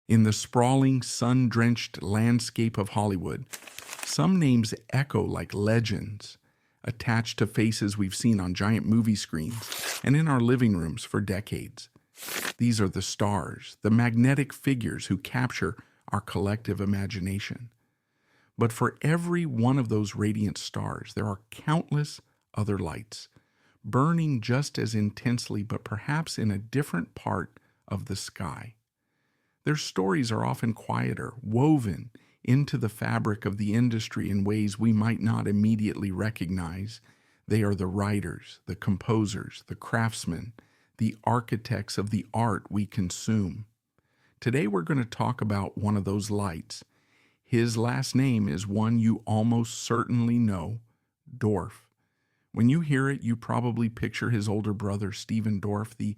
In the sprawling, sun-drenched landscape of Hollywood, some names echo like legends, attached to faces we've seen on giant movie screens and in our living rooms for decades. These are the stars, the magnetic figures who capture our collective imagination. But for every one of those radiant stars, there are countless other lights, burning just as intensely but perhaps in a different part of the sky. Their stories are often quieter, woven into the fabric of the industry in ways we might not immediately recognize. They are the writers, the composers, the craftsmen, the architects of the art we consume. Today we're going to talk about one of those lights. His last name is one you almost certainly know, Dorff. When you hear it, you probably picture his older brother, Stephen Dorff, the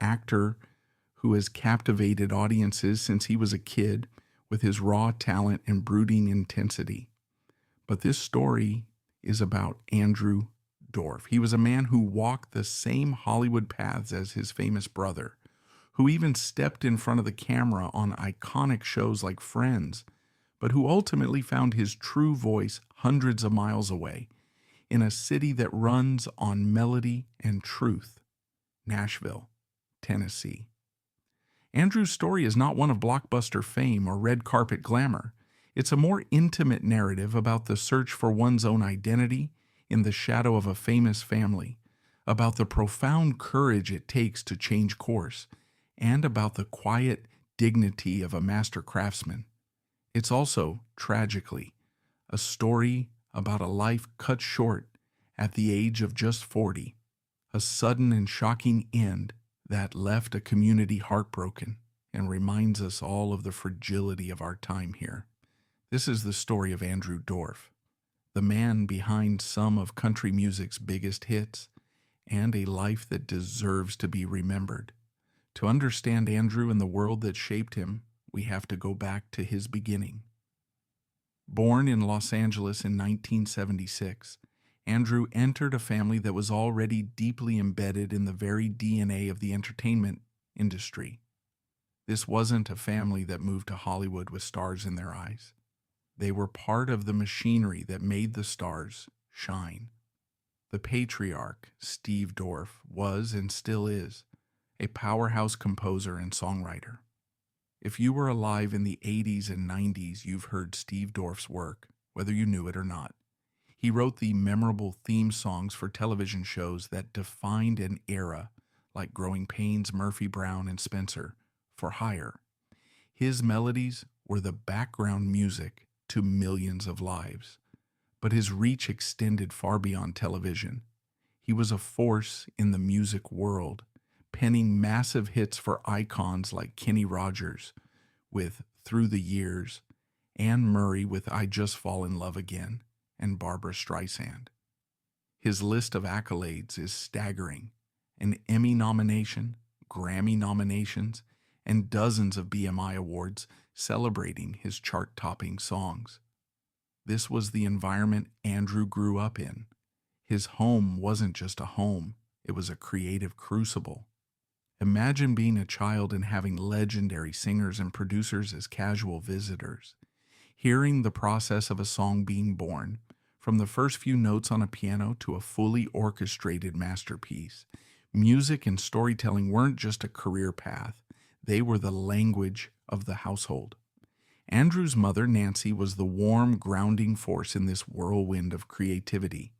actor who has captivated audiences since he was a kid with his raw talent and brooding intensity. But this story is about Andrew Dorff. He was a man who walked the same Hollywood paths as his famous brother, who even stepped in front of the camera on iconic shows like Friends, but who ultimately found his true voice hundreds of miles away in a city that runs on melody and truth, Nashville, Tennessee. Andrew's story is not one of blockbuster fame or red carpet glamour. It's a more intimate narrative about the search for one's own identity in the shadow of a famous family, about the profound courage it takes to change course, and about the quiet dignity of a master craftsman. It's also, tragically, a story about a life cut short at the age of just 40, a sudden and shocking end that left a community heartbroken and reminds us all of the fragility of our time here. This is the story of Andrew Dorff, the man behind some of country music's biggest hits, and a life that deserves to be remembered. To understand Andrew and the world that shaped him, we have to go back to his beginning. Born in Los Angeles in 1976, Andrew entered a family that was already deeply embedded in the very DNA of the entertainment industry. This wasn't a family that moved to Hollywood with stars in their eyes. They were part of the machinery that made the stars shine. The patriarch, Steve Dorff, was and still is a powerhouse composer and songwriter. If you were alive in the 80s and 90s, you've heard Steve Dorff's work, whether you knew it or not. He wrote the memorable theme songs for television shows that defined an era, like Growing Pains, Murphy Brown, and Spencer, for hire. His melodies were the background music to millions of lives, but his reach extended far beyond television. He was a force in the music world, penning massive hits for icons like Kenny Rogers with Through the Years, Anne Murray with I Just Fall in Love Again, and Barbra Streisand. His list of accolades is staggering: an Emmy nomination, Grammy nominations, and dozens of BMI awards celebrating his chart-topping songs. This was the environment Andrew grew up in. His home wasn't just a home, it was a creative crucible. Imagine being a child and having legendary singers and producers as casual visitors, hearing the process of a song being born, from the first few notes on a piano to a fully orchestrated masterpiece. Music and storytelling weren't just a career path, they were the language of the household. Andrew's mother, Nancy, was the warm, grounding force in this whirlwind of creativity.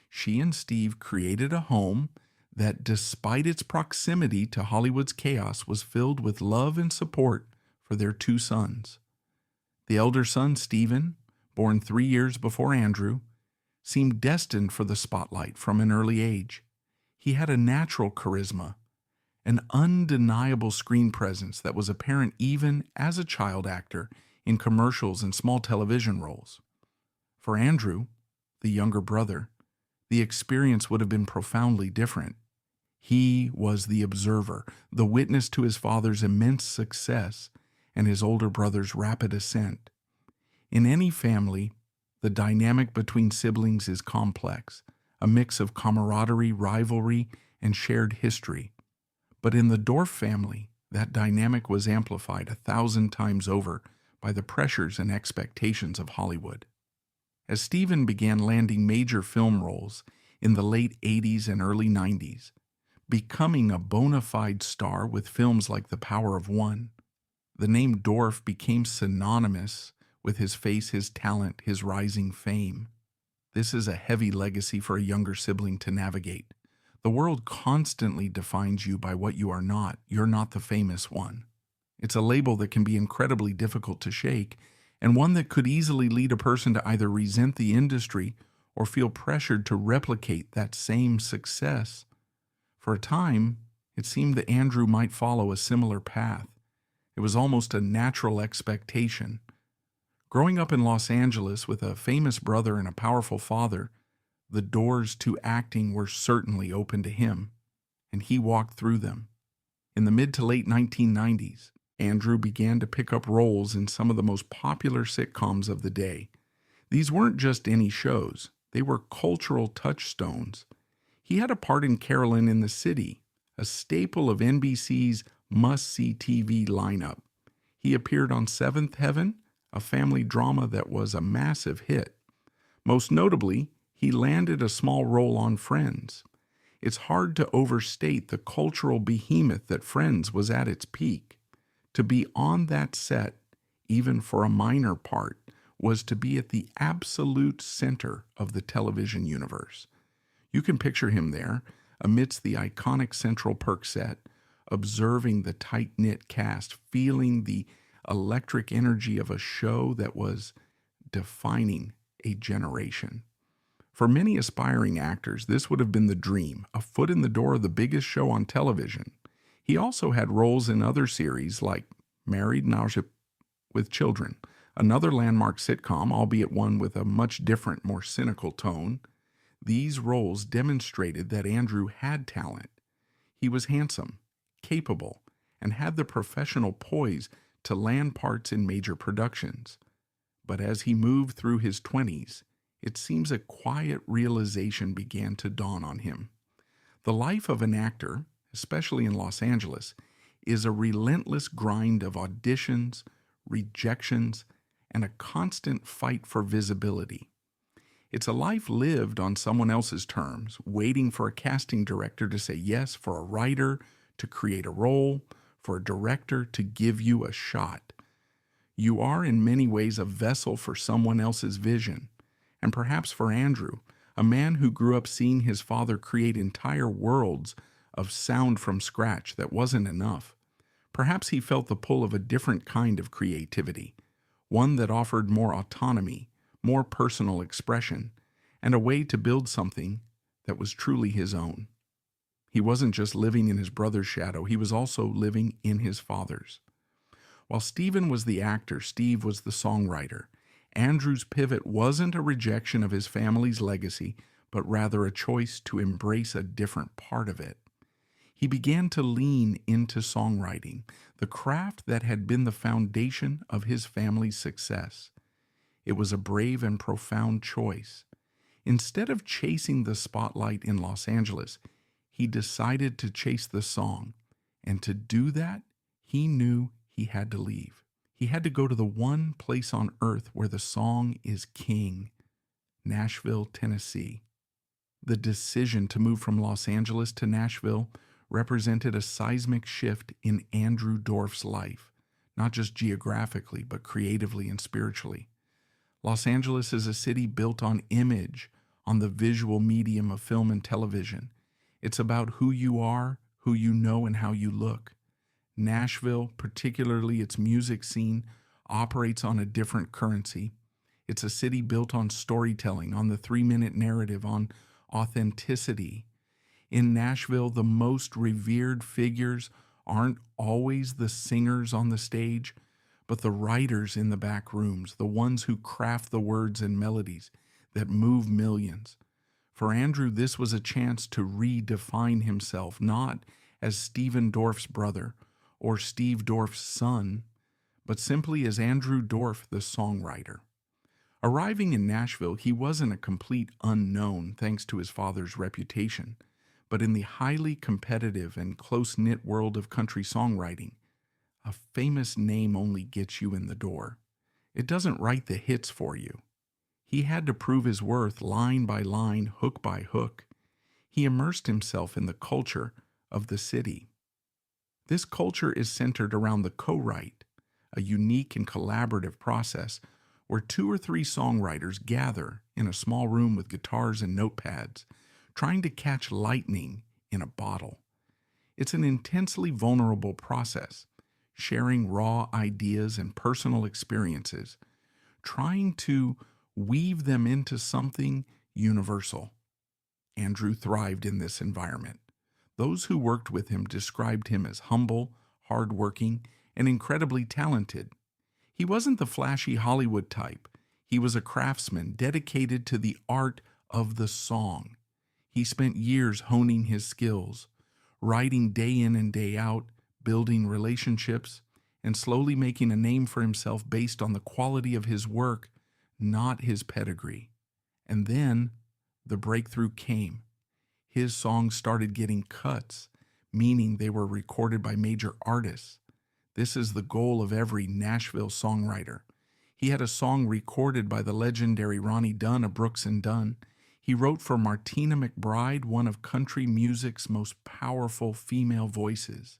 She and Steve created a home that, despite its proximity to Hollywood's chaos, was filled with love and support for their two sons. The elder son, Stephen, born 3 years before Andrew, seemed destined for the spotlight from an early age. He had a natural charisma, an undeniable screen presence that was apparent even as a child actor in commercials and small television roles. For Andrew, the younger brother, the experience would have been profoundly different. He was the observer, the witness to his father's immense success and his older brother's rapid ascent. In any family, the dynamic between siblings is complex, a mix of camaraderie, rivalry, and shared history. But in the Dorff family, That dynamic was amplified 1,000 times over by the pressures and expectations of Hollywood. As Stephen began landing major film roles in the late 80s and early 90s, becoming a bona fide star with films like The Power of One, the name Dorff became synonymous with his face, his talent, his rising fame. This is a heavy legacy for a younger sibling to navigate. The world constantly defines you by what you are not. You're not the famous one. It's a label that can be incredibly difficult to shake, and one that could easily lead a person to either resent the industry or feel pressured to replicate that same success. For a time, it seemed that Andrew might follow a similar path. It was almost a natural expectation. Growing up in Los Angeles with a famous brother and a powerful father, the doors to acting were certainly open to him, and he walked through them. In the mid to late 1990s, Andrew began to pick up roles in some of the most popular sitcoms of the day. These weren't just any shows, they were cultural touchstones. He had a part in Carolyn in the City, a staple of NBC's must-see TV lineup. He appeared on Seventh Heaven, a family drama that was a massive hit. Most notably, he landed a small role on Friends. It's hard to overstate the cultural behemoth that Friends was at its peak. To be on that set, even for a minor part, was to be at the absolute center of the television universe. You can picture him there, amidst the iconic Central Perk set, observing the tight-knit cast, feeling the electric energy of a show that was defining a generation. For many aspiring actors, this would have been the dream, a foot in the door of the biggest show on television. He also had roles in other series like Married with Children, another landmark sitcom, albeit one with a much different, more cynical tone. These roles demonstrated that Andrew had talent. He was handsome, capable, and had the professional poise to land parts in major productions. But as he moved through his 20s, it seems a quiet realization began to dawn on him. The life of an actor, especially in Los Angeles, is a relentless grind of auditions, rejections, and a constant fight for visibility. It's a life lived on someone else's terms, waiting for a casting director to say yes, for a writer to create a role, for a director to give you a shot. You are in many ways a vessel for someone else's vision. And perhaps for Andrew, a man who grew up seeing his father create entire worlds of sound from scratch that wasn't enough. Perhaps he felt the pull of a different kind of creativity, one that offered more autonomy, more personal expression, and a way to build something that was truly his own. He wasn't just living in his brother's shadow, he was also living in his father's. While Stephen was the actor, Steve was the songwriter. Andrew's pivot wasn't a rejection of his family's legacy, but rather a choice to embrace a different part of it. He began to lean into songwriting, the craft that had been the foundation of his family's success. It was a brave and profound choice. Instead of chasing the spotlight in Los Angeles, he decided to chase the song, and to do that, he knew he had to leave. He had to go to the one place on earth where the song is king, Nashville, Tennessee. The decision to move from Los Angeles to Nashville represented a seismic shift in Andrew Dorff's life, not just geographically, but creatively and spiritually. Los Angeles is a city built on image, on the visual medium of film and television. It's about who you are, who you know, and how you look. Nashville, particularly its music scene, operates on a different currency. It's a city built on storytelling, on the 3-minute narrative, on authenticity. In Nashville, the most revered figures aren't always the singers on the stage, but the writers in the back rooms, the ones who craft the words and melodies that move millions. For Andrew, this was a chance to redefine himself, not as Stephen Dorff's brother or Steve Dorff's son, but simply as Andrew Dorff, the songwriter. Arriving in Nashville, he wasn't a complete unknown thanks to his father's reputation, but in the highly competitive and close-knit world of country songwriting, A famous name only gets you in the door. It doesn't write the hits for you. He had to prove his worth line by line, hook by hook. He immersed himself in the culture of the city. This culture is centered around the co-write, a unique and collaborative process where 2 or 3 songwriters gather in a small room with guitars and notepads, trying to catch lightning in a bottle. It's an intensely vulnerable process, sharing raw ideas and personal experiences, trying to weave them into something universal. Andrew thrived in this environment. Those who worked with him described him as humble, hardworking, and incredibly talented. He wasn't the flashy Hollywood type. He was a craftsman dedicated to the art of the song. He spent years honing his skills, writing day in and day out, building relationships, and slowly making a name for himself based on the quality of his work, not his pedigree. And then the breakthrough came. His songs started getting cuts, meaning they were recorded by major artists. This is the goal of every Nashville songwriter. He had a song recorded by the legendary Ronnie Dunn of Brooks and Dunn. He wrote for Martina McBride, one of country music's most powerful female voices.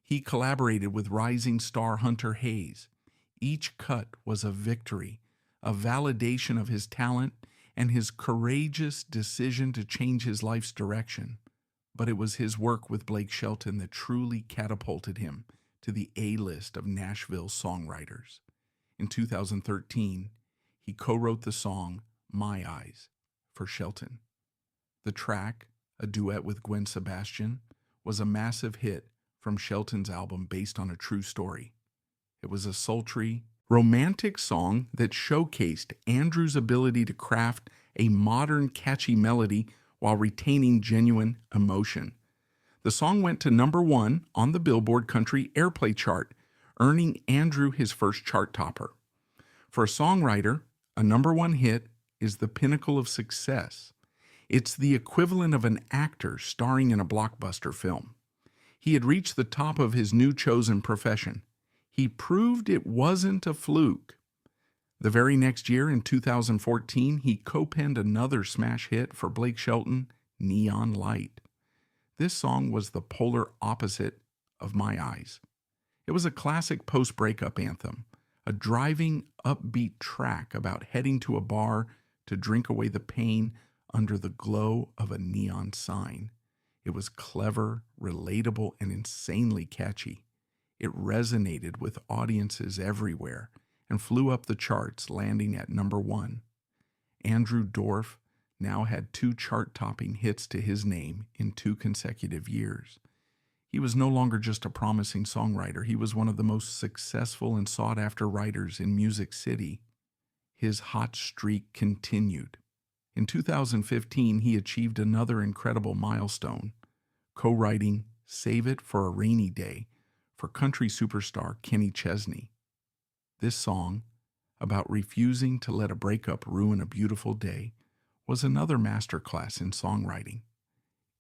He collaborated with rising star Hunter Hayes. Each cut was a victory, a validation of his talent and his courageous decision to change his life's direction. But it was his work with Blake Shelton that truly catapulted him to the A-list of Nashville songwriters. In 2013, he co-wrote the song My Eyes for Shelton. The track, a duet with Gwen Sebastian, was a massive hit from Shelton's album based on a true story. It was a sultry, romantic song that showcased Andrew's ability to craft a modern, catchy melody while retaining genuine emotion. The song went to #1 on the Billboard Country Airplay chart, earning Andrew his first chart topper. For a songwriter, a #1 hit is the pinnacle of success. It's the equivalent of an actor starring in a blockbuster film. He had reached the top of his new chosen profession. He proved it wasn't a fluke. The very next year, in 2014, he co-penned another smash hit for Blake Shelton, Neon Light. This song was the polar opposite of My Eyes. It was a classic post-breakup anthem, a driving, upbeat track about heading to a bar to drink away the pain under the glow of a neon sign. It was clever, relatable, and insanely catchy. It resonated with audiences everywhere and flew up the charts, landing at #1. Andrew Dorff now had 2 chart-topping hits to his name in 2 consecutive years. He was no longer just a promising songwriter. He was one of the most successful and sought-after writers in Music City. His hot streak continued. In 2015, he achieved another incredible milestone, co-writing Save It for a Rainy Day for country superstar Kenny Chesney. This song, about refusing to let a breakup ruin a beautiful day, was another masterclass in songwriting.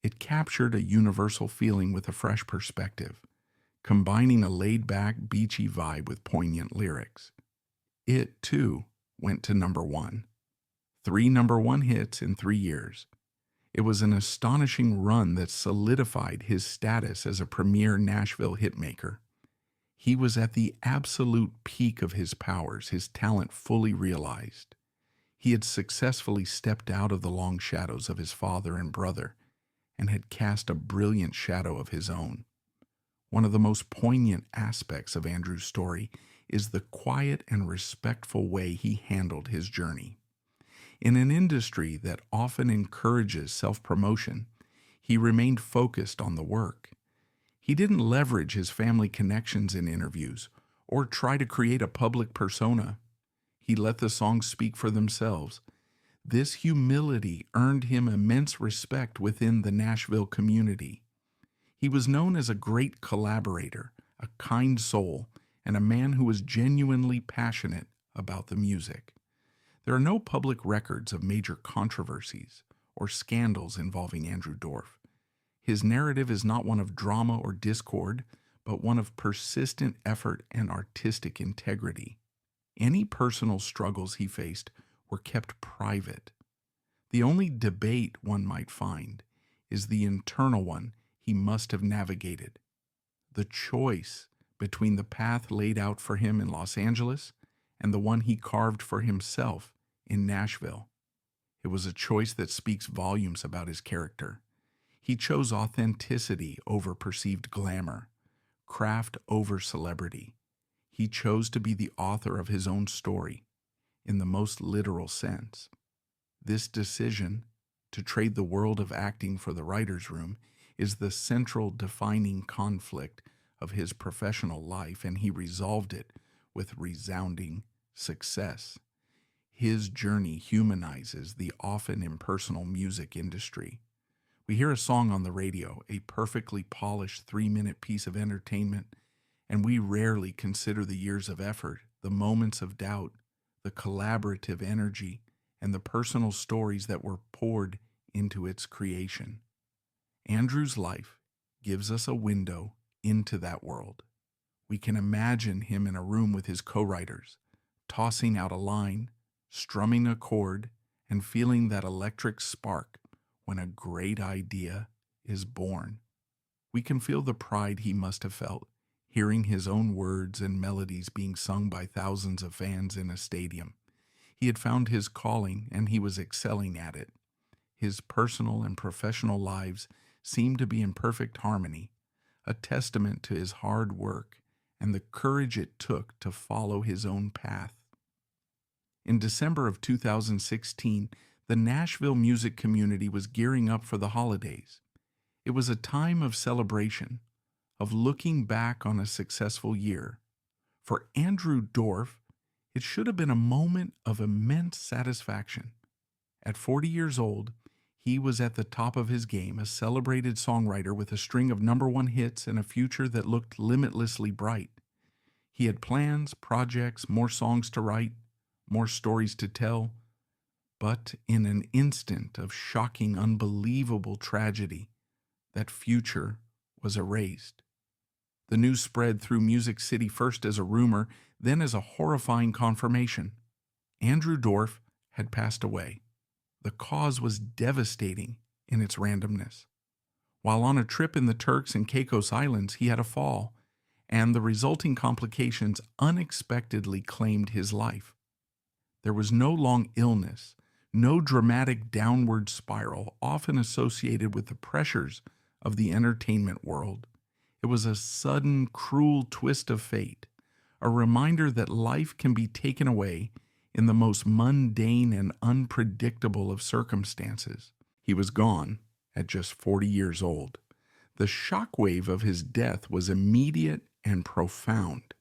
It captured a universal feeling with a fresh perspective, combining a laid-back, beachy vibe with poignant lyrics. It, too, went to #1. 3 #1 hits in 3 years. It was an astonishing run that solidified his status as a premier Nashville hitmaker. He was at the absolute peak of his powers, his talent fully realized. He had successfully stepped out of the long shadows of his father and brother and had cast a brilliant shadow of his own. One of the most poignant aspects of Andrew's story is the quiet and respectful way he handled his journey. In an industry that often encourages self-promotion, he remained focused on the work. He didn't leverage his family connections in interviews or try to create a public persona. He let the songs speak for themselves. This humility earned him immense respect within the Nashville community. He was known as a great collaborator, a kind soul, and a man who was genuinely passionate about the music. There are no public records of major controversies or scandals involving Andrew Dorff. His narrative is not one of drama or discord, but one of persistent effort and artistic integrity. Any personal struggles he faced were kept private. The only debate one might find is the internal one he must have navigated. The choice between the path laid out for him in Los Angeles and the one he carved for himself in Nashville. It was a choice that speaks volumes about his character. He chose authenticity over perceived glamour, craft over celebrity. He chose to be the author of his own story, in the most literal sense. This decision, to trade the world of acting for the writer's room, is the central defining conflict of his professional life, and he resolved it with resounding success. His journey humanizes the often impersonal music industry. We hear a song on the radio, a perfectly polished 3-minute piece of entertainment, and we rarely consider the years of effort, the moments of doubt, the collaborative energy, and the personal stories that were poured into its creation. Andrew's life gives us a window into that world. We can imagine him in a room with his co-writers, tossing out a line, strumming a chord, and feeling that electric spark when a great idea is born. We can feel the pride he must have felt, hearing his own words and melodies being sung by thousands of fans in a stadium. He had found his calling, and he was excelling at it. His personal and professional lives seemed to be in perfect harmony, a testament to his hard work and the courage it took to follow his own path. In December of 2016, the Nashville music community was gearing up for the holidays. It was a time of celebration, of looking back on a successful year. For Andrew Dorff, it should have been a moment of immense satisfaction. At 40 years old, he was at the top of his game, a celebrated songwriter with a string of #1 hits and a future that looked limitlessly bright. He had plans, projects, more songs to write, more stories to tell. But in an instant of shocking, unbelievable tragedy, that future was erased. The news spread through Music City first as a rumor, then as a horrifying confirmation. Andrew Dorff had passed away. The cause was devastating in its randomness. While on a trip in the Turks and Caicos Islands, he had a fall, and the resulting complications unexpectedly claimed his life. There was no long illness, no dramatic downward spiral often associated with the pressures of the entertainment world. It was a sudden, cruel twist of fate, a reminder that life can be taken away in the most mundane and unpredictable of circumstances. He was gone at just 40 years old. The shockwave of his death was immediate and profound.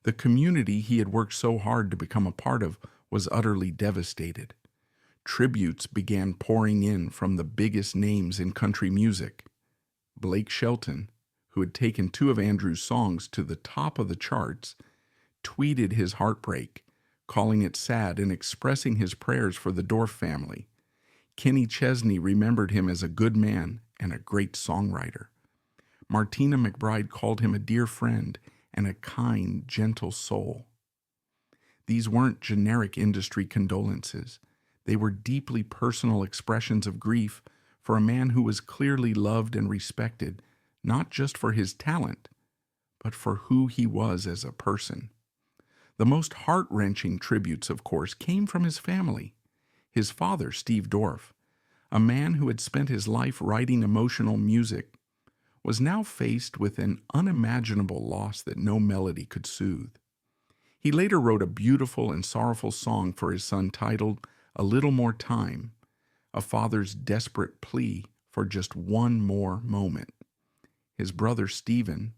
The community he had worked so hard to become a part of was utterly devastated. Tributes began pouring in from the biggest names in country music. Blake Shelton, who had taken 2 of Andrew's songs to the top of the charts, tweeted his heartbreak, calling it sad and expressing his prayers for the Dorff family. Kenny Chesney remembered him as a good man and a great songwriter. Martina McBride called him a dear friend and a kind, gentle soul. These weren't generic industry condolences. They were deeply personal expressions of grief for a man who was clearly loved and respected, not just for his talent, but for who he was as a person. The most heart-wrenching tributes, of course, came from his family. His father, Steve Dorff, a man who had spent his life writing emotional music, was now faced with an unimaginable loss that no melody could soothe. He later wrote a beautiful and sorrowful song for his son titled "A Little More Time," a father's desperate plea for just one more moment. His brother Stephen,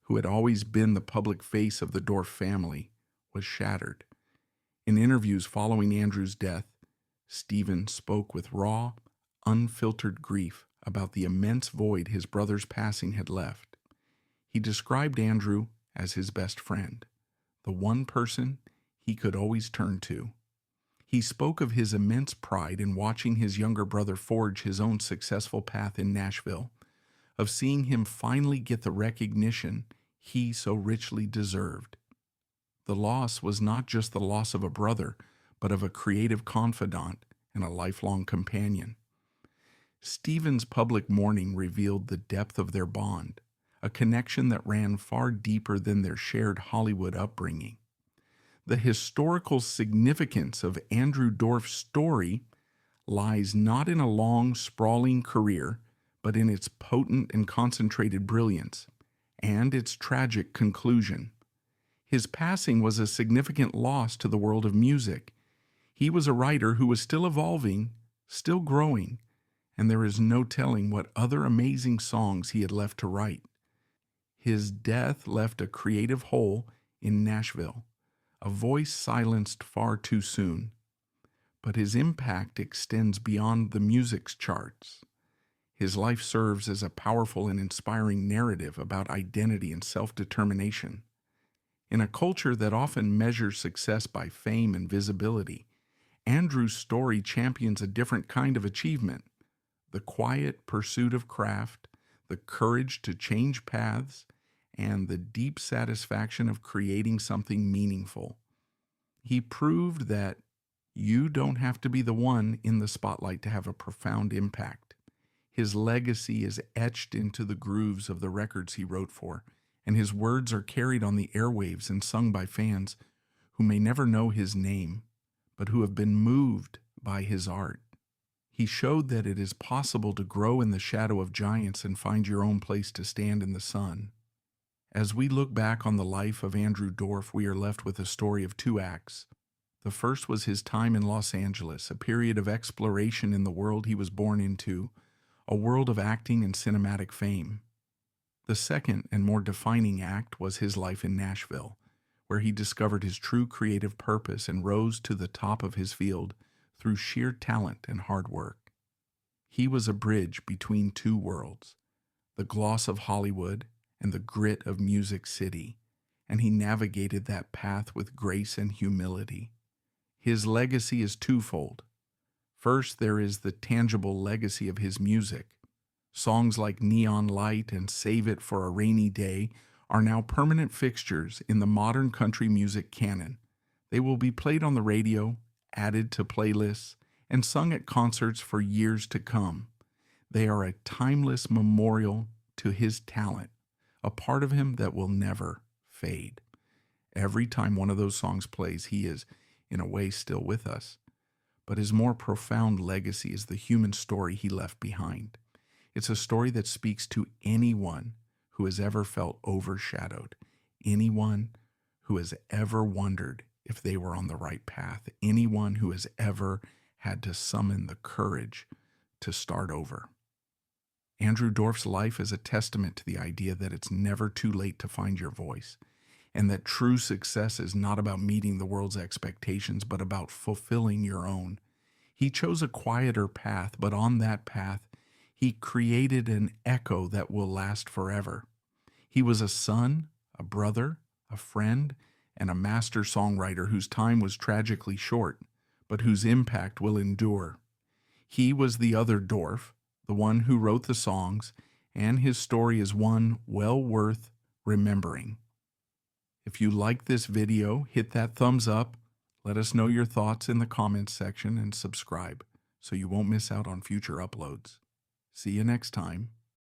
who had always been the public face of the Dorff family, was shattered. In interviews following Andrew's death, Stephen spoke with raw, unfiltered grief about the immense void his brother's passing had left. He described Andrew as his best friend, the one person he could always turn to. He spoke of his immense pride in watching his younger brother forge his own successful path in Nashville, of seeing him finally get the recognition he so richly deserved. The loss was not just the loss of a brother, but of a creative confidant and a lifelong companion. Stephen's public mourning revealed the depth of their bond, a connection that ran far deeper than their shared Hollywood upbringing. The historical significance of Andrew Dorff's story lies not in a long, sprawling career, but in its potent and concentrated brilliance, and its tragic conclusion. His passing was a significant loss to the world of music. He was a writer who was still evolving, still growing, and there is no telling what other amazing songs he had left to write. His death left a creative hole in Nashville, a voice silenced far too soon. But his impact extends beyond the music's charts. His life serves as a powerful and inspiring narrative about identity and self-determination. In a culture that often measures success by fame and visibility, Andrew's story champions a different kind of achievement: the quiet pursuit of craft, the courage to change paths, and the deep satisfaction of creating something meaningful. He proved that you don't have to be the one in the spotlight to have a profound impact. His legacy is etched into the grooves of the records he wrote for, and his words are carried on the airwaves and sung by fans who may never know his name, but who have been moved by his art. He showed that it is possible to grow in the shadow of giants and find your own place to stand in the sun. As we look back on the life of Andrew Dorff, we are left with a story of two acts. The first was his time in Los Angeles, a period of exploration in the world he was born into, a world of acting and cinematic fame. The second and more defining act was his life in Nashville, where he discovered his true creative purpose and rose to the top of his field through sheer talent and hard work. He was a bridge between two worlds, the gloss of Hollywood and the grit of Music City, and he navigated that path with grace and humility. His legacy is twofold. First, there is the tangible legacy of his music. Songs like Neon Light and Save It for a Rainy Day are now permanent fixtures in the modern country music canon. They will be played on the radio, added to playlists, and sung at concerts for years to come. They are a timeless memorial to his talent, a part of him that will never fade. Every time one of those songs plays, he is, in a way, still with us. But his more profound legacy is the human story he left behind. It's a story that speaks to anyone who has ever felt overshadowed, anyone who has ever wondered if they were on the right path, anyone who has ever had to summon the courage to start over. Andrew Dorff's life is a testament to the idea that it's never too late to find your voice, and that true success is not about meeting the world's expectations, but about fulfilling your own. He chose a quieter path, but on that path, he created an echo that will last forever. He was a son, a brother, a friend, and a master songwriter whose time was tragically short, but whose impact will endure. He was the other Dorff, the one who wrote the songs, and his story is one well worth remembering. If you like this video, hit that thumbs up, let us know your thoughts in the comments section, and subscribe so you won't miss out on future uploads. See you next time.